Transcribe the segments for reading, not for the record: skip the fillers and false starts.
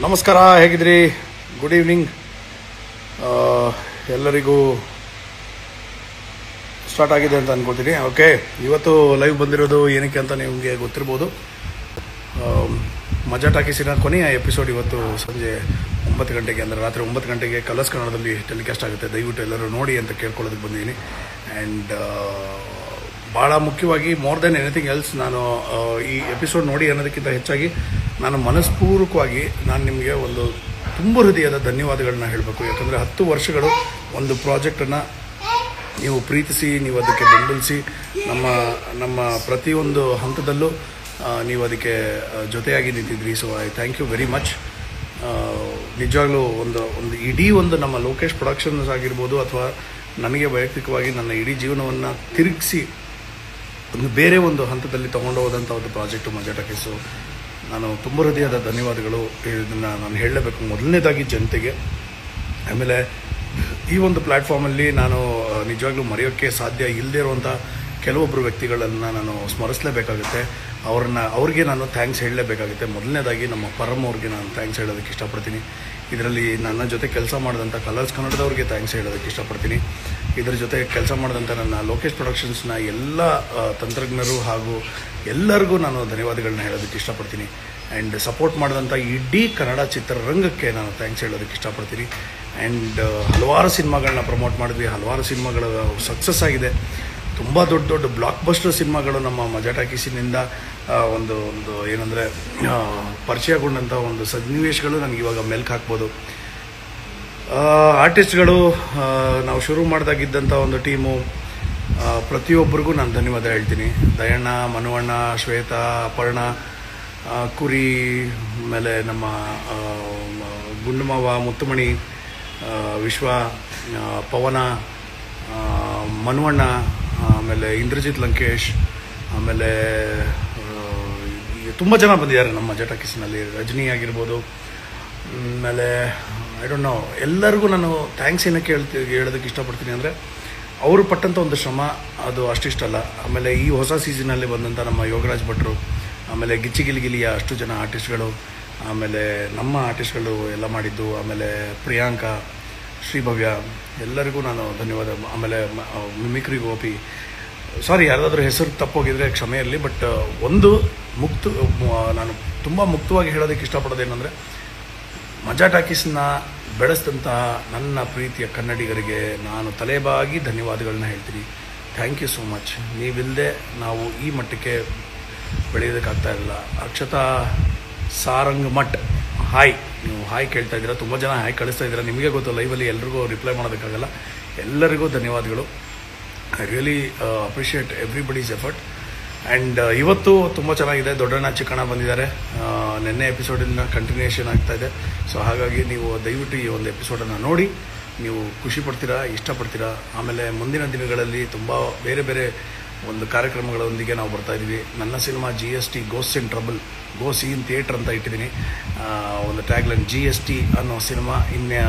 ನಮಸ್ಕಾರ, ಹೇಗಿದ್ರಿ? Good evening. ಎಲ್ಲರಿಗೂ ಸ್ಟಾರ್ಟ್ ಆಗಿದೆ ಅಂತ ಅಂದ್ಕೊಳ್ತೀನಿ. ಓಕೆ, ಇವತ್ತು ಲೈವ್ ಬಂದಿರೋದು ಏನಕ್ಕೆ ಅಂತ ನಿಮಗೆ ಗೊತ್ತಿರ್ಬೋದು. ಮಜಾ ಟಾಕೀಸಿನ ಕೊನೆಯ ಎಪಿಸೋಡ್ ಇವತ್ತು ಸಂಜೆ 9 ಗಂಟೆಗೆ, ಅಂದರೆ ರಾತ್ರಿ 9 ಗಂಟೆಗೆ ಕಲರ್ಸ್ ಕನ್ನಡದಲ್ಲಿ ಟೆಲಿಕಾಸ್ಟ್ ಆಗುತ್ತೆ. ದಯವಿಟ್ಟು ಎಲ್ಲರೂ ನೋಡಿ ಅಂತ ಕೇಳ್ಕೊಳ್ಳೋದಕ್ಕೆ ಬಂದಿದ್ದೀನಿ. ಆ್ಯಂಡ್ ಭಾಳ ಮುಖ್ಯವಾಗಿ, ಮೋರ್ ದೆನ್ ಎನಿಥಿಂಗ್ ಎಲ್ಸ್, ನಾನು ಈ ಎಪಿಸೋಡ್ ನೋಡಿ ಅನ್ನೋದಕ್ಕಿಂತ ಹೆಚ್ಚಾಗಿ ನಾನು ಮನಸ್ಪೂರ್ವಕವಾಗಿ ನಿಮಗೆ ಒಂದು ತುಂಬ ಹೃದಯದ ಧನ್ಯವಾದಗಳನ್ನ ಹೇಳಬೇಕು. ಯಾಕಂದರೆ 10 ವರ್ಷಗಳು ಒಂದು ಪ್ರಾಜೆಕ್ಟನ್ನು ನೀವು ಪ್ರೀತಿಸಿ, ನೀವು ಅದಕ್ಕೆ ಬೆಂಬಲಿಸಿ, ನಮ್ಮ ಪ್ರತಿಯೊಂದು ಹಂತದಲ್ಲೂ ನೀವು ಅದಕ್ಕೆ ಜೊತೆಯಾಗಿ ನಿಂತಿದ್ರಿ. So I thank you very much. ನಿಜವಾಗ್ಲೂ ಒಂದು ಇಡೀ ನಮ್ಮ ಲೋಕೇಶ್ ಪ್ರೊಡಕ್ಷನ್ಸ್ ಆಗಿರ್ಬೋದು, ಅಥವಾ ನನಗೆ ವೈಯಕ್ತಿಕವಾಗಿ ನನ್ನ ಇಡೀ ಜೀವನವನ್ನು ತಿರುಗಿಸಿ ಬೇರೆ ಒಂದು ಹಂತದಲ್ಲಿ ತೊಗೊಂಡು ಹೋದಂಥ ಒಂದು ಪ್ರಾಜೆಕ್ಟು ಮಜಾ ಟಾಕೀಸು. ನಾನು ತುಂಬ ಹೃದಯದ ಧನ್ಯವಾದಗಳು ಇದನ್ನು ನಾನು ಹೇಳಲೇಬೇಕು. ಮೊದಲನೇದಾಗಿ ಜನತೆಗೆ, ಆಮೇಲೆ ಈ ಒಂದು ಪ್ಲ್ಯಾಟ್ಫಾರ್ಮಲ್ಲಿ ನಾನು ನಿಜವಾಗ್ಲೂ ಮರೆಯೋಕ್ಕೆ ಸಾಧ್ಯ ಇಲ್ಲದೇ ಇರುವಂಥ ಕೆಲವೊಬ್ಬರು ವ್ಯಕ್ತಿಗಳನ್ನು ನಾನು ಸ್ಮರಿಸಲೇಬೇಕಾಗುತ್ತೆ. ಅವ್ರಿಗೆ ನಾನು ಥ್ಯಾಂಕ್ಸ್ ಹೇಳಲೇಬೇಕಾಗುತ್ತೆ. ಮೊದಲನೇದಾಗಿ ನಮ್ಮ ಪರಮ್ ಅವ್ರಿಗೆ ನಾನು ಥ್ಯಾಂಕ್ಸ್ ಹೇಳೋದಕ್ಕೆ ಇಷ್ಟಪಡ್ತೀನಿ. ಇದರಲ್ಲಿ ನನ್ನ ಜೊತೆ ಕೆಲಸ ಮಾಡಿದಂಥ ಕಲರ್ಸ್ ಕನ್ನಡದವ್ರಿಗೆ ಥ್ಯಾಂಕ್ಸ್ ಹೇಳೋದಕ್ಕೆ ಇಷ್ಟಪಡ್ತೀನಿ. ಇದರ ಜೊತೆ ಕೆಲಸ ಮಾಡಿದಂಥ ನನ್ನ ಲೋಕೇಶ್ ಪ್ರೊಡಕ್ಷನ್ಸ್ನ ಎಲ್ಲ ತಂತ್ರಜ್ಞರು ಹಾಗೂ ಎಲ್ಲರಿಗೂ ನಾನು ಧನ್ಯವಾದಗಳನ್ನ ಹೇಳೋದಕ್ಕೆ ಇಷ್ಟಪಡ್ತೀನಿ. ಆ್ಯಂಡ್ ಸಪೋರ್ಟ್ ಮಾಡಿದಂಥ ಇಡೀ ಕನ್ನಡ ಚಿತ್ರರಂಗಕ್ಕೆ ನಾನು ಥ್ಯಾಂಕ್ಸ್ ಹೇಳೋದಕ್ಕೆ ಇಷ್ಟಪಡ್ತೀನಿ. ಆ್ಯಂಡ್ ಹಲವಾರು ಸಿನಿಮಾಗಳನ್ನ ಪ್ರಮೋಟ್ ಮಾಡಿದ್ವಿ, ಹಲವಾರು ಸಿನಿಮಾಗಳ ಸಕ್ಸಸ್ ಆಗಿದೆ. ತುಂಬ ದೊಡ್ಡ ಬ್ಲಾಕ್ ಬಸ್ಟರ್ ಸಿನಿಮಾಗಳು ನಮ್ಮ ಮಜಾ ಟಾಕೀಸಿನಿಂದ ಒಂದು ಏನಂದರೆ ಪರಿಚಯಗೊಂಡಂಥ ಒಂದು ಸನ್ನಿವೇಶಗಳು ನನಗೆ ಇವಾಗ ಮೆಲ್ಕು ಹಾಕ್ಬೋದು. ಆರ್ಟಿಸ್ಟ್ಗಳು, ನಾವು ಶುರು ಮಾಡಿದಾಗಿದ್ದಂಥ ಒಂದು ಟೀಮು, ಪ್ರತಿಯೊಬ್ಬರಿಗೂ ನಾನು ಧನ್ಯವಾದ ಹೇಳ್ತೀನಿ. ದಯಣ್ಣ, ಮನುವಣ್ಣ, ಶ್ವೇತಾ, ಅಪರ್ಣ, ಕುರಿ, ಆಮೇಲೆ ನಮ್ಮ ಗುಂಡುಮಾವ, ಮುತ್ತುಮಣಿ, ವಿಶ್ವ, ಪವನ, ಮನುವಣ್ಣ, ಆಮೇಲೆ ಇಂದ್ರಜಿತ್ ಲಂಕೇಶ್, ಆಮೇಲೆ ತುಂಬ ಜನ ಬಂದಿದ್ದಾರೆ ನಮ್ಮ ಮಜಾ ಟಾಕೀಸಿನಲ್ಲಿ. ರಜನಿ ಆಗಿರ್ಬೋದು, ಆಮೇಲೆ ಐ ಡೋಂಟ್ ನೋ, ಎಲ್ಲರಿಗೂ ನಾನು ಥ್ಯಾಂಕ್ಸ್ ಏನಕ್ಕೆ ಹೇಳೋದಕ್ಕೆ ಇಷ್ಟಪಡ್ತೀನಿ ಅಂದರೆ, ಅವರು ಪಟ್ಟಂಥ ಒಂದು ಶ್ರಮ ಅದು ಅಷ್ಟಿಷ್ಟಲ್ಲ. ಆಮೇಲೆ ಈ ಹೊಸ ಸೀಸನಲ್ಲಿ ಬಂದಂಥ ನಮ್ಮ ಯೋಗರಾಜ್ ಭಟ್ರು, ಆಮೇಲೆ ಗಿಲಿಗಿಲಿಯ ಅಷ್ಟು ಜನ ಆರ್ಟಿಸ್ಟ್ಗಳು, ಆಮೇಲೆ ನಮ್ಮ ಆರ್ಟಿಸ್ಟ್ಗಳು ಎಲ್ಲ ಮಾಡಿದ್ದು, ಆಮೇಲೆ ಪ್ರಿಯಾಂಕಾ, ಶ್ರೀಭವ್ಯ, ಎಲ್ಲರಿಗೂ ನಾನು ಧನ್ಯವಾದ. ಆಮೇಲೆ ಮಿಮಿಕ್ರಿ ಗೋಪಿ, ಸಾರಿ ಯಾರಾದರೂ ಹೆಸರು ತಪ್ಪೋಗಿದ್ರೆ ಕ್ಷಮೆ ಇರಲಿ. ಬಟ್ ನಾನು ತುಂಬ ಮುಕ್ತವಾಗಿ ಹೇಳೋದಕ್ಕೆ ಇಷ್ಟಪಡೋದೇನೆಂದರೆ, ಮಜಾ ಟಾಕೀಸನ್ನ ಬೆಳೆಸಿದಂತಹ ನನ್ನ ಪ್ರೀತಿಯ ಕನ್ನಡಿಗರಿಗೆ ನಾನು ತಲೆಬಾಗಿ ಧನ್ಯವಾದಗಳನ್ನ ಹೇಳ್ತೀನಿ. Thank you so much. ನೀವಿಲ್ಲದೆ ನಾವು ಈ ಮಟ್ಟಕ್ಕೆ ಬೆಳೆಯೋದಕ್ಕಾಗ್ತಾ ಇರಲಿಲ್ಲ. ಅಕ್ಷತಾ ಸಾರಂಗ್ ಮಠ್, ಹಾಯ್, ನೀವು ಹಾಯ್ ಕೇಳ್ತಾ ಇದ್ದೀರಾ, ತುಂಬ ಜನ ಹಾಯ್ ಕಳಿಸ್ತಾ ಇದ್ದೀರಾ. ನಿಮಗೆ ಗೊತ್ತು, ಲೈವಲ್ಲಿ ಎಲ್ರಿಗೂ ರಿಪ್ಲೈ ಮಾಡೋದಕ್ಕಾಗಲ್ಲ. ಎಲ್ಲರಿಗೂ ಧನ್ಯವಾದಗಳು. I really appreciate everybody's effort. And ಇವತ್ತು ತುಂಬ ಚೆನ್ನಾಗಿದೆ. ದೊಡ್ಡಣ್ಣ ಚಿಕ್ಕಣ್ಣ ಬಂದಿದ್ದಾರೆ. ನಿನ್ನೆ ಎಪಿಸೋಡಿನ ಕಂಟಿನ್ಯೂಷನ್ ಆಗ್ತಾಯಿದೆ. ಸೊ ಹಾಗಾಗಿ ನೀವು ದಯವಿಟ್ಟು ಈ ಒಂದು ಎಪಿಸೋಡನ್ನು ನೋಡಿ ನೀವು ಖುಷಿ ಪಡ್ತೀರಾ, ಇಷ್ಟಪಡ್ತೀರಾ. ಆಮೇಲೆ ಮುಂದಿನ ದಿನಗಳಲ್ಲಿ ತುಂಬ ಬೇರೆ ಒಂದು ಕಾರ್ಯಕ್ರಮಗಳೊಂದಿಗೆ ನಾವು ಬರ್ತಾಯಿದ್ದೀವಿ. ನನ್ನ cinema GST, ghost in trouble, go C in theatre ಅಂತ ಇಟ್ಟಿದ್ದೀನಿ. ಒಂದು ಟ್ಯಾಗ್ಲೈನ್ GST ಅನ್ನೋ ಸಿನಿಮಾ ಇನ್ನು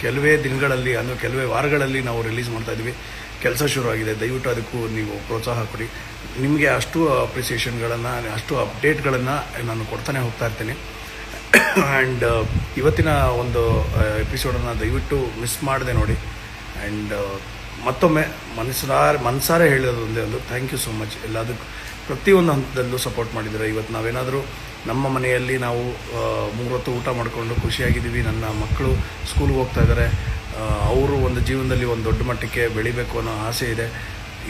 ಕೆಲವೇ ದಿನಗಳಲ್ಲಿ, ಅಂದರೆ ಕೆಲವೇ ವಾರಗಳಲ್ಲಿ ನಾವು ರಿಲೀಸ್ ಮಾಡ್ತಾಯಿದ್ದೀವಿ. ಕೆಲಸ ಶುರುವಾಗಿದೆ. ದಯವಿಟ್ಟು ಅದಕ್ಕೂ ನೀವು ಪ್ರೋತ್ಸಾಹ ಕೊಡಿ. ನಿಮಗೆ ಅಷ್ಟು ಅಪ್ರಿಸಿಯೇಷನ್ಗಳನ್ನು, ಅಷ್ಟು ಅಪ್ಡೇಟ್ಗಳನ್ನು ನಾನು ಕೊಡ್ತಾನೆ ಹೋಗ್ತಾ ಇರ್ತೀನಿ. ಆ್ಯಂಡ್ ಇವತ್ತಿನ ಒಂದು ಎಪಿಸೋಡನ್ನು ದಯವಿಟ್ಟು ಮಿಸ್ ಮಾಡದೆ ನೋಡಿ. ಆ್ಯಂಡ್ ಮತ್ತೊಮ್ಮೆ ಮನಸಾರೆ ಹೇಳೋದು ಒಂದೇ ಒಂದು ಥ್ಯಾಂಕ್ ಯು ಸೋ ಮಚ್. ಎಲ್ಲದಕ್ಕೂ ಪ್ರತಿಯೊಂದು ಹಂತದಲ್ಲೂ ಸಪೋರ್ಟ್ ಮಾಡಿದ್ದೀರಾ. ಇವತ್ತು ನಾವೇನಾದರೂ ನಮ್ಮ ಮನೆಯಲ್ಲಿ ನಾವು 3 ಹೊತ್ತು ಊಟ ಮಾಡಿಕೊಂಡು ಖುಷಿಯಾಗಿದ್ದೀವಿ. ನನ್ನ ಮಕ್ಕಳು ಸ್ಕೂಲ್ಗೆ ಹೋಗ್ತಾ ಇದ್ದಾರೆ. ಅವರು ಒಂದು ಜೀವನದಲ್ಲಿ ಒಂದು ದೊಡ್ಡ ಮಟ್ಟಕ್ಕೆ ಬೆಳಿಬೇಕು ಅನ್ನೋ ಆಸೆ ಇದೆ.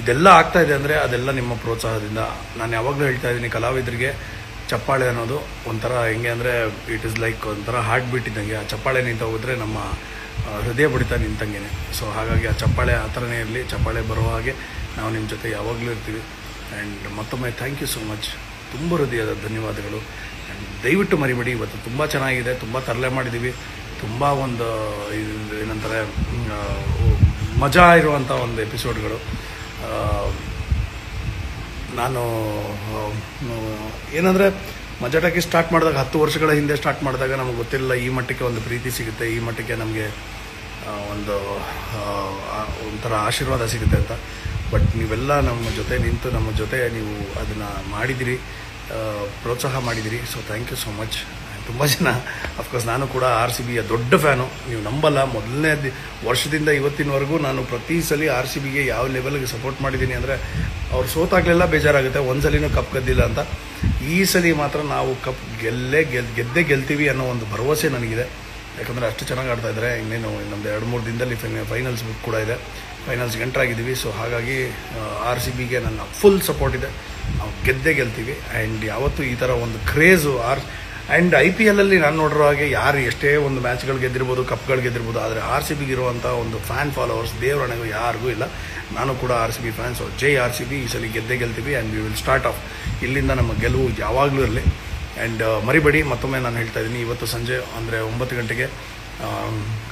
ಇದೆಲ್ಲ ಆಗ್ತಾಯಿದೆ ಅಂದರೆ ಅದೆಲ್ಲ ನಿಮ್ಮ ಪ್ರೋತ್ಸಾಹದಿಂದ. ನಾನು ಯಾವಾಗಲೂ ಹೇಳ್ತಾ ಇದ್ದೀನಿ, ಕಲಾವಿದರಿಗೆ ಚಪ್ಪಾಳೆ ಅನ್ನೋದು ಒಂಥರ ಹೆಂಗೆ ಅಂದರೆ, ಇಟ್ ಇಸ್ ಲೈಕ್ ಒಂಥರ ಹಾರ್ಟ್ ಬೀಟ್ ಇದ್ದಂಗೆ. ಆ ಚಪ್ಪಾಳೆ ನಿಂತ ಹೋದರೆ ನಮ್ಮ ಹೃದಯ ಬಡಿತ ನಿಂತಂಗೆ. ಸೊ ಹಾಗಾಗಿ ಆ ಚಪ್ಪಾಳೆ ಆ ಥರನೇ ಇರಲಿ. ಚಪ್ಪಾಳೆ ಬರೋ ಹಾಗೆ ನಾವು ನಿಮ್ಮ ಜೊತೆ ಯಾವಾಗಲೂ ಇರ್ತೀವಿ. ಆ್ಯಂಡ್ ಮತ್ತೊಮ್ಮೆ ಥ್ಯಾಂಕ್ ಯು ಸೋ ಮಚ್. ತುಂಬ ಹೃದಯದ ಧನ್ಯವಾದಗಳು. ಆ್ಯಂಡ್ ದಯವಿಟ್ಟು ಮರಿಬೇಡಿ. ಇವತ್ತು ತುಂಬ ಚೆನ್ನಾಗಿದೆ, ತುಂಬ ತರಲೆ ಮಾಡಿದ್ದೀವಿ. ತುಂಬ ಒಂದು ಏನಂತಾರೆ, ಮಜಾ ಇರುವಂಥ ಒಂದು ಎಪಿಸೋಡ್ಗಳು. ನಾನು ಏನಂದರೆ, ಮಜಾ ಟಾಕೀಸ್ ಸ್ಟಾರ್ಟ್ ಮಾಡಿದಾಗ 10 ವರ್ಷಗಳ ಹಿಂದೆ ಸ್ಟಾರ್ಟ್ ಮಾಡಿದಾಗ ನಮಗೆ ಗೊತ್ತಿರಲಿಲ್ಲ ಈ ಮಟ್ಟಕ್ಕೆ ಒಂದು ಪ್ರೀತಿ ಸಿಗುತ್ತೆ, ಈ ಮಟ್ಟಕ್ಕೆ ನಮಗೆ ಒಂಥರ ಆಶೀರ್ವಾದ ಸಿಗುತ್ತೆ ಅಂತ. ಬಟ್ ನೀವೆಲ್ಲ ನಮ್ಮ ಜೊತೆ ನಿಂತು ನಮ್ಮ ಜೊತೆ ನೀವು ಅದನ್ನು ಮಾಡಿದಿರಿ, ಪ್ರೋತ್ಸಾಹ ಮಾಡಿದಿರಿ. So thank you so much. ತುಂಬ ಜನ ಅಫ್ಕೋರ್ಸ್ ನಾನು ಕೂಡ RCBಯ ದೊಡ್ಡ ಫ್ಯಾನು. ನೀವು ನಂಬಲ್ಲ, ಮೊದಲನೇ ವರ್ಷದಿಂದ ಇವತ್ತಿನವರೆಗೂ ನಾನು ಪ್ರತಿ ಸಲ RCBಗೆ ಯಾವ ಲೆವೆಲ್ಗೆ ಸಪೋರ್ಟ್ ಮಾಡಿದ್ದೀನಿ ಅಂದರೆ ಅವ್ರು ಸೋತಾಗಲೆಲ್ಲ ಬೇಜಾರಾಗುತ್ತೆ, ಒಂದ್ಸಲಿನೂ ಕಪ್ ಗೆದ್ದಿಲ್ಲ ಅಂತ. ಈ ಸಲ ಮಾತ್ರ ನಾವು ಕಪ್ ಗೆದ್ದೇ ಗೆಲ್ತೀವಿ ಅನ್ನೋ ಒಂದು ಭರವಸೆ ನನಗಿದೆ. ಯಾಕಂದರೆ ಅಷ್ಟು ಚೆನ್ನಾಗಿ ಆಡ್ತಾ ಇದ್ದಾರೆ. ಇನ್ನೇನು ನಮ್ಮದು 2-3 ದಿನದಲ್ಲಿ ಫೈನಲ್ಸ್ ಕೂಡ ಇದೆ, ಫೈನಲ್ಸ್ಗೆ ಎಂಟರ್ ಆಗಿದ್ದೀವಿ. ಸೊ ಹಾಗಾಗಿ RCBಗೆ ನನ್ನ ಫುಲ್ ಸಪೋರ್ಟ್ ಇದೆ. ನಾವು ಗೆದ್ದೇ ಗೆಲ್ತೀವಿ. ಆ್ಯಂಡ್ ಯಾವತ್ತೂ ಈ ಥರ ಒಂದು ಕ್ರೇಜು ಆ್ಯಂಡ್ IPLಲ್ಲಿ ನಾನು ನೋಡಿರೋ ಹಾಗೆ ಯಾರು ಎಷ್ಟೇ ಒಂದು ಮ್ಯಾಚ್ಗಳು ಗೆದ್ದಿರ್ಬೋದು, ಕಪ್ಗಳು ಗೆದ್ದಿರ್ಬೋದು, ಆದರೆ RCBಗೆ ಇರುವಂಥ ಒಂದು ಫ್ಯಾನ್ ಫಾಲೋವರ್ಸ್ ದೇವರಣೆಗೂ ಯಾರಿಗೂ ಇಲ್ಲ. ನಾನು ಕೂಡ RCB ಫ್ಯಾನ್. ಸೊ ಜೈ RCB, ಈ ಸಲ ಗೆದ್ದೇ ಗೆಲ್ತೀವಿ. And we will start off. ಇಲ್ಲಿಂದ ನಮ್ಮ ಗೆಲುವು ಯಾವಾಗಲೂ ಇರಲಿ. ಆ್ಯಂಡ್ ಮರಿಬೇಡಿ, ಮತ್ತೊಮ್ಮೆ ನಾನು ಹೇಳ್ತಾ ಇದ್ದೀನಿ, ಇವತ್ತು ಸಂಜೆ ಅಂದರೆ 9 ಗಂಟೆಗೆ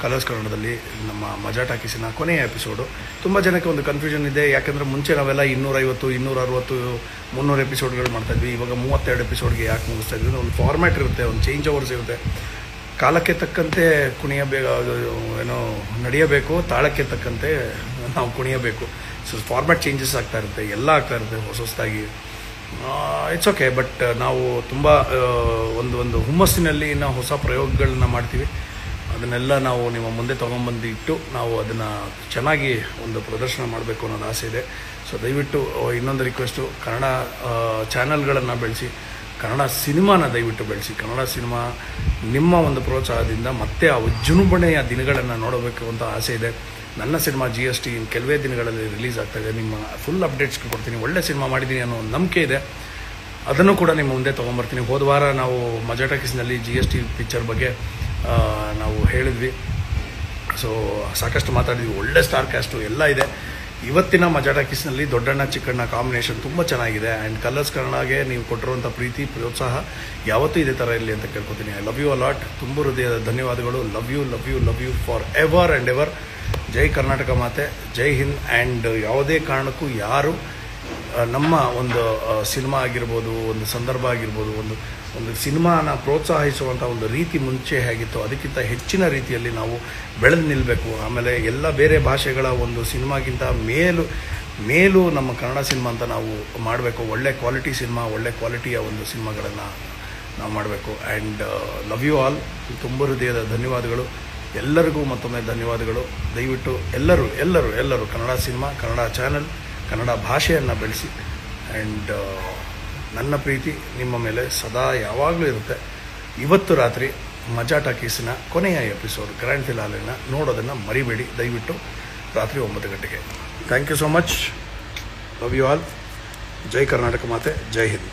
ಕಲರ್ಸ್ ಕನ್ನಡದಲ್ಲಿ ನಮ್ಮ ಮಜಾ ಟಾಕೀಸಿನ ಕೊನೆಯ ಎಪಿಸೋಡು. ತುಂಬ ಜನಕ್ಕೆ ಒಂದು ಕನ್ಫ್ಯೂಷನ್ ಇದೆ, ಯಾಕಂದರೆ ಮುಂಚೆ ನಾವೆಲ್ಲ 250, 260, 300 ಎಪಿಸೋಡ್ಗಳು ಮಾಡ್ತಾಯಿದ್ವಿ. ಇವಾಗ 32 ಎಪಿಸೋಡ್ಗೆ ಯಾಕೆ ಮುಗಿಸ್ತಾ ಇದ್ವಿ? ಒಂದು ಫಾರ್ಮ್ಯಾಟ್ ಇರುತ್ತೆ, ಒಂದು ಚೇಂಜ್ ಓವರ್ಸ್ ಇರುತ್ತೆ. ಕಾಲಕ್ಕೆ ತಕ್ಕಂತೆ ನಡೆಯಬೇಕು, ತಾಳಕ್ಕೆ ತಕ್ಕಂತೆ ನಾವು ಕುಣಿಯಬೇಕು. ಸೊ ಫಾರ್ಮ್ಯಾಟ್ ಚೇಂಜಸ್ ಆಗ್ತಾ ಇರುತ್ತೆ, ಎಲ್ಲ ಆಗ್ತಾ ಇರುತ್ತೆ ಹೊಸದಾಗಿ. It's okay. ಬಟ್ ನಾವು ತುಂಬ ಒಂದು ಹುಮ್ಮಸ್ಸಿನಲ್ಲಿ ನಾವು ಹೊಸ ಪ್ರಯೋಗಗಳನ್ನ ಮಾಡ್ತೀವಿ. ಅದನ್ನೆಲ್ಲ ನಾವು ನಿಮ್ಮ ಮುಂದೆ ತೊಗೊಂಬಂದು ಇಟ್ಟು ನಾವು ಅದನ್ನು ಚೆನ್ನಾಗಿ ಒಂದು ಪ್ರದರ್ಶನ ಮಾಡಬೇಕು ಅನ್ನೋದು ಆಸೆ ಇದೆ. ಸೊ ದಯವಿಟ್ಟು ಇನ್ನೊಂದು ರಿಕ್ವೆಸ್ಟು, ಕನ್ನಡ ಚಾನಲ್ಗಳನ್ನು ಬೆಳೆಸಿ, ಕನ್ನಡ ಸಿನಿಮಾನ ದಯವಿಟ್ಟು ಬೆಳೆಸಿ. ಕನ್ನಡ ಸಿನಿಮಾ ನಿಮ್ಮ ಒಂದು ಪ್ರೋತ್ಸಾಹದಿಂದ ಮತ್ತೆ ಆ ವಿಜೃಂಭಣೆಯ ದಿನಗಳನ್ನು ನೋಡಬೇಕು ಅಂತ ಆಸೆ ಇದೆ. ನನ್ನ ಸಿನಿಮಾ GST ಕೆಲವೇ ದಿನಗಳಲ್ಲಿ ರಿಲೀಸ್ ಆಗ್ತಾಯಿದೆ. ನಿಮ್ಮ ಫುಲ್ ಅಪ್ಡೇಟ್ಸ್ ಕೊಡ್ತೀನಿ. ಒಳ್ಳೆ ಸಿನಿಮಾ ಮಾಡಿದ್ದೀನಿ ಅನ್ನೋ ಒಂದು ನಂಬಿಕೆ ಇದೆ. ಅದನ್ನು ಕೂಡ ನಿಮ್ಮ ಮುಂದೆ ತೊಗೊಂಬರ್ತೀನಿ. ಹೋದ ವಾರ ನಾವು ಮಜಾ ಟಾಕೀಸ್ನಲ್ಲಿ GST ಪಿಕ್ಚರ್ ಬಗ್ಗೆ ನಾವು ಹೇಳಿದ್ವಿ. ಸೊ ಸಾಕಷ್ಟು ಮಾತಾಡಿದ್ವಿ. ಒಳ್ಳೆ ಸ್ಟಾರ್ ಕ್ಯಾಸ್ಟು ಎಲ್ಲ ಇದೆ. ಇವತ್ತಿನ ಮಜಾ ಟಾಕೀಸ್ನಲ್ಲಿ ದೊಡ್ಡಣ್ಣ ಚಿಕ್ಕಣ್ಣ ಕಾಂಬಿನೇಷನ್ ತುಂಬ ಚೆನ್ನಾಗಿದೆ. ಆ್ಯಂಡ್ ಕಲರ್ಸ್ ಕನ್ನಡಗೆ ನೀವು ಕೊಟ್ಟಿರುವಂಥ ಪ್ರೀತಿ ಪ್ರೋತ್ಸಾಹ ಯಾವತ್ತೂ ಇದೇ ಥರ ಇರಲಿ ಅಂತ ಕೇಳ್ಕೊತೀನಿ. I love you a lot. ತುಂಬ ಹೃದಯದ ಧನ್ಯವಾದಗಳು. Love you for ever and ever. ಜೈ ಕರ್ನಾಟಕ ಮಾತೆ, ಜೈ ಹಿಂದ್. ಆ್ಯಂಡ್ ಯಾವುದೇ ಕಾರಣಕ್ಕೂ ಯಾರು ನಮ್ಮ ಒಂದು ಸಿನಿಮಾ ಆಗಿರ್ಬೋದು, ಒಂದು ಸಂದರ್ಭ ಆಗಿರ್ಬೋದು, ಒಂದು ಸಿನಿಮಾನ ಪ್ರೋತ್ಸಾಹಿಸುವಂಥ ಒಂದು ರೀತಿ ಮುಂಚೆ ಹೇಗಿತ್ತು ಅದಕ್ಕಿಂತ ಹೆಚ್ಚಿನ ರೀತಿಯಲ್ಲಿ ನಾವು ಬೆಳೆದು ನಿಲ್ಲಬೇಕು. ಆಮೇಲೆ ಎಲ್ಲ ಬೇರೆ ಭಾಷೆಗಳ ಒಂದು ಸಿನಿಮಾಗಿಂತ ಮೇಲು ನಮ್ಮ ಕನ್ನಡ ಸಿನಿಮಾ ಅಂತ ನಾವು ಮಾಡಬೇಕು. ಒಳ್ಳೆ ಕ್ವಾಲಿಟಿ ಸಿನಿಮಾ, ಒಳ್ಳೆ ಕ್ವಾಲಿಟಿಯ ಒಂದು ಸಿನಿಮಾಗಳನ್ನು ನಾವು ಮಾಡಬೇಕು. And love you all. ತುಂಬ ಹೃದಯದ ಧನ್ಯವಾದಗಳು. ಎಲ್ಲರಿಗೂ ಮತ್ತೊಮ್ಮೆ ಧನ್ಯವಾದಗಳು. ದಯವಿಟ್ಟು ಎಲ್ಲರೂ ಕನ್ನಡ ಸಿನಿಮಾ, ಕನ್ನಡ ಚಾನಲ್, ಕನ್ನಡ ಭಾಷೆಯನ್ನು ಬೆಳೆಸಿ. ಆ್ಯಂಡ್ ನನ್ನ ಪ್ರೀತಿ ನಿಮ್ಮ ಮೇಲೆ ಸದಾ ಯಾವಾಗಲೂ ಇರುತ್ತೆ. ಇವತ್ತು ರಾತ್ರಿ ಮಜಾ ಟಾಕೀಸಿನ ಕೊನೆಯ ಎಪಿಸೋಡ್ ಗ್ರ್ಯಾಂಡ್ ಫಿನಾಲೆನ ನೋಡೋದನ್ನು ಮರಿಬೇಡಿ ದಯವಿಟ್ಟು, ರಾತ್ರಿ 9 ಗಂಟೆಗೆ. Thank you so much. Love you all. ಜೈ ಕರ್ನಾಟಕ ಮಾತೆ, ಜೈ ಹಿಂದ್.